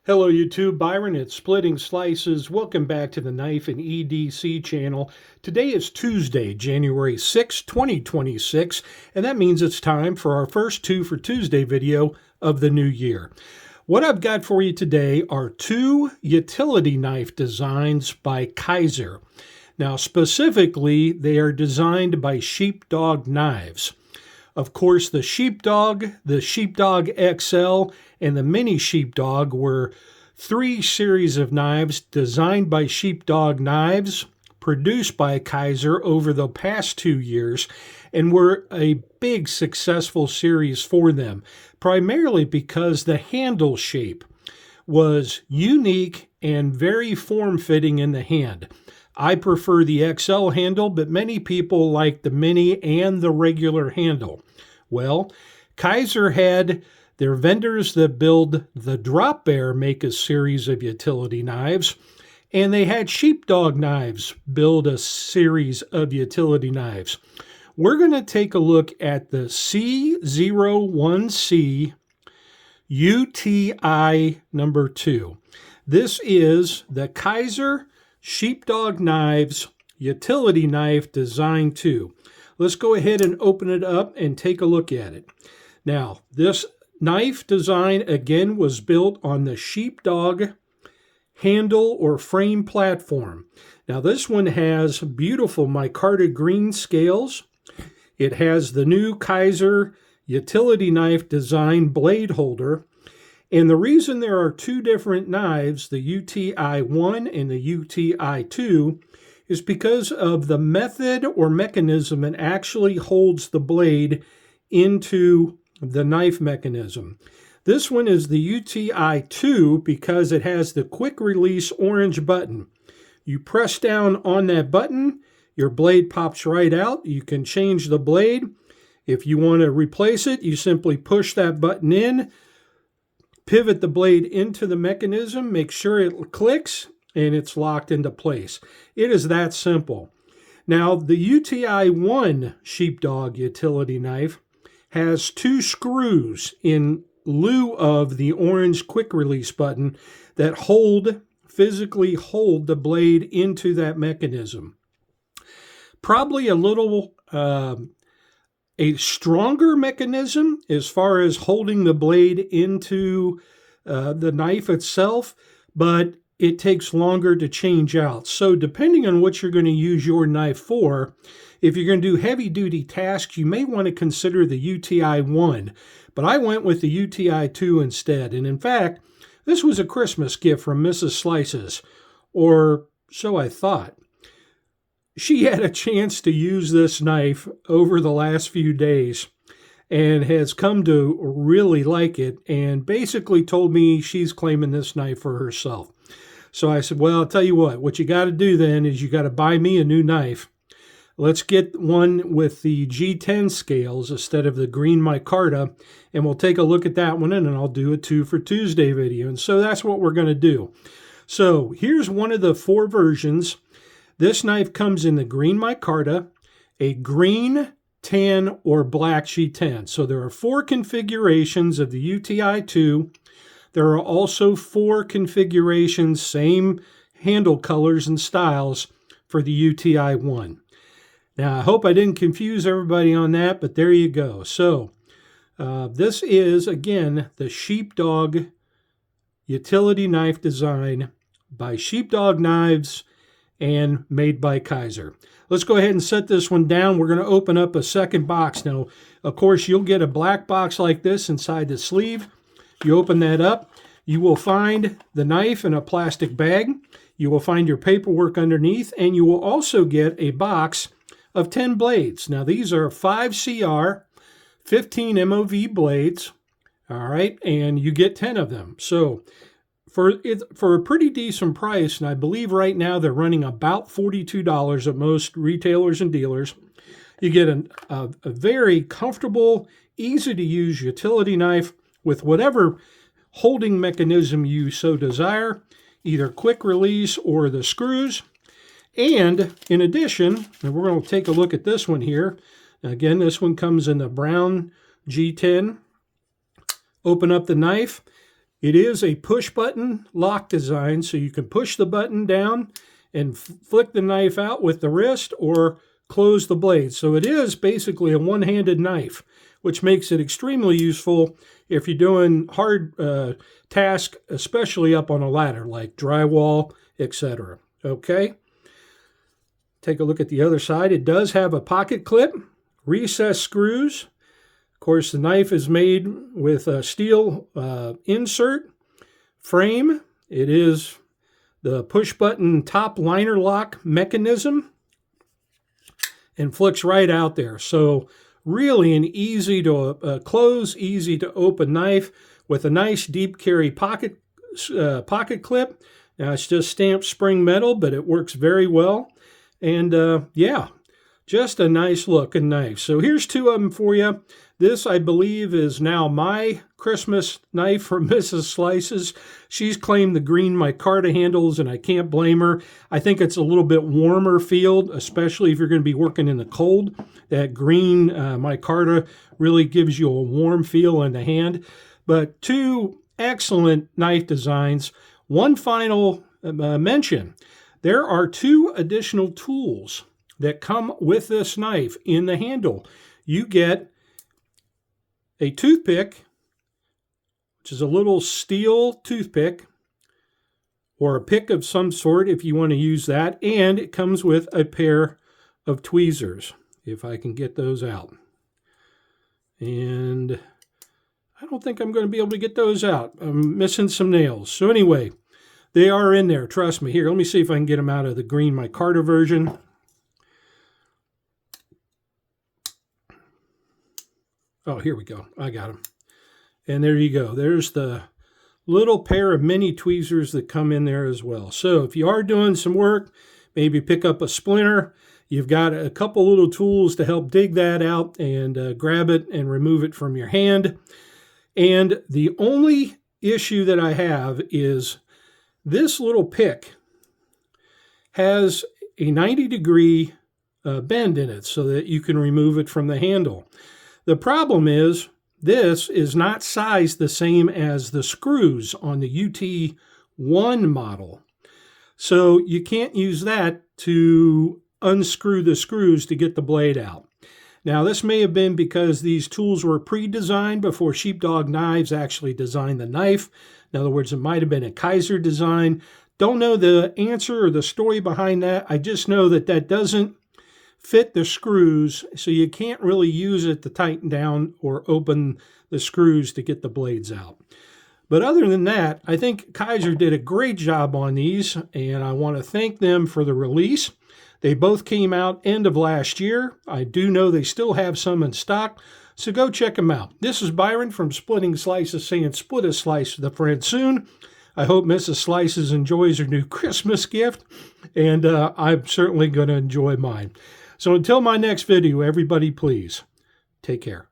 Hello YouTube, Byron at Splitting Slices. Welcome back to the Knife and EDC channel. Today is Tuesday, January 6, 2026, and that means it's time for our first Two for Tuesday video of the new year. What I've got for you today are two utility knife designs by Kizer. Now specifically, they are designed by Sheepdog Knives. Of course, the Sheepdog XL, and the Mini Sheepdog were three series of knives designed by Sheepdog Knives, produced by Kizer over the past 2 years, and were a big successful series for them, primarily because the handle shape was unique and very form-fitting in the hand. I prefer the XL handle, but many people like the Mini and the regular handle. Well, Kizer had their vendors that build the Drop Bear make a series of utility knives, and they had Sheepdog Knives build a series of utility knives. We're going to take a look at the C01C UTi number 2. This is the Kizer Sheepdog Knives Utility Knife Design 2. Let's go ahead and open it up and take a look at it. Now, this knife design again was built on the Sheepdog handle or frame platform. Now, this one has beautiful Micarta green scales. It has the new Kizer Utility Knife Design blade holder. And the reason there are two different knives, the UTi1 and the UTi2, is because of the method or mechanism that actually holds the blade into the knife mechanism. This one is the UTi2 because it has the quick release orange button. You press down on that button, your blade pops right out. You can change the blade. If you want to replace it, you simply push that button in, pivot the blade into the mechanism, make sure it clicks, and it's locked into place. It is that simple. Now, the UTi1 Sheepdog utility knife has two screws in lieu of the orange quick release button that physically hold the blade into that mechanism. Probably a stronger mechanism as far as holding the blade into the knife itself, but it takes longer to change out. So depending on what you're going to use your knife for, if you're going to do heavy-duty tasks, you may want to consider the UTi1, but I went with the UTi2 instead. And in fact, this was a Christmas gift from Mrs. Slices, or so I thought. She had a chance to use this knife over the last few days and has come to really like it, and basically told me she's claiming this knife for herself. So I said, well, I'll tell you what you got to do then is you got to buy me a new knife. Let's get one with the G10 scales instead of the green micarta, and we'll take a look at that one, and then I'll do a Two for Tuesday video. And so that's what we're going to do. So here's one of the four versions. This knife comes in the green micarta, a green, tan, or black G10. So there are four configurations of the UTi2. There are also four configurations, same handle colors and styles, for the UTi1. Now, I hope I didn't confuse everybody on that, but there you go. So this is, again, the Sheepdog utility knife design by Sheepdog Knives and made by Kizer. Let's go ahead and set this one down. We're going to open up a second box. Now, of course, you'll get a black box like this inside the sleeve. You open that up. You will find the knife in a plastic bag. You will find your paperwork underneath, and you will also get a box of 10 blades. Now, these are 5CR, 15 MOV blades, all right, and you get 10 of them. So for a pretty decent price, and I believe right now they're running about $42 at most retailers and dealers, you get a very comfortable, easy-to-use utility knife with whatever holding mechanism you so desire, either quick release or the screws. And in addition, and we're going to take a look at this one here. Again, this one comes in the brown G10. Open up the knife. It is a push button lock design, so you can push the button down and flick the knife out with the wrist or close the blade. So it is basically a one-handed knife, which makes it extremely useful if you're doing hard tasks, especially up on a ladder like drywall, etc. Okay. Take a look at the other side. It does have a pocket clip, recessed screws. Of course, the knife is made with a steel insert frame. It is the push-button top liner lock mechanism and flicks right out there. So really an easy to close, easy to open knife with a nice deep carry pocket clip. Now it's just stamped spring metal, but it works very well. And yeah, just a nice looking knife. So here's two of them for you. This, I believe, is now my Christmas knife from Mrs. Slices. She's claimed the green micarta handles, and I can't blame her. I think it's a little bit warmer feel, especially if you're going to be working in the cold. That green micarta really gives you a warm feel in the hand. But two excellent knife designs. One final mention. There are two additional tools that come with this knife in the handle. You get a toothpick, which is a little steel toothpick, or a pick of some sort if you want to use that, and it comes with a pair of tweezers, if I can get those out. And I don't think I'm going to be able to get those out. I'm missing some nails. So anyway, they are in there, trust me. Here, let me see if I can get them out of the green micarta version. Oh, here we go. I got them. And there you go. There's the little pair of mini tweezers that come in there as well. So if you are doing some work, maybe pick up a splinter. You've got a couple little tools to help dig that out and grab it and remove it from your hand. And the only issue that I have is this little pick has a 90-degree bend in it so that you can remove it from the handle. The problem is this is not sized the same as the screws on the UTi1 model. So you can't use that to unscrew the screws to get the blade out. Now this may have been because these tools were pre-designed before Sheepdog Knives actually designed the knife. In other words, it might have been a Kizer design. Don't know the answer or the story behind that. I just know that that doesn't fit the screws, so you can't really use it to tighten down or open the screws to get the blades out. But other than that, I think Kizer did a great job on these, and I want to thank them for the release. They both came out end of last year. I do know they still have some in stock, so go check them out. This is Byron from Splitting Slices saying split a slice with a friend soon. I hope Mrs. Slices enjoys her new Christmas gift, and I'm certainly going to enjoy mine. So until my next video, everybody please take care.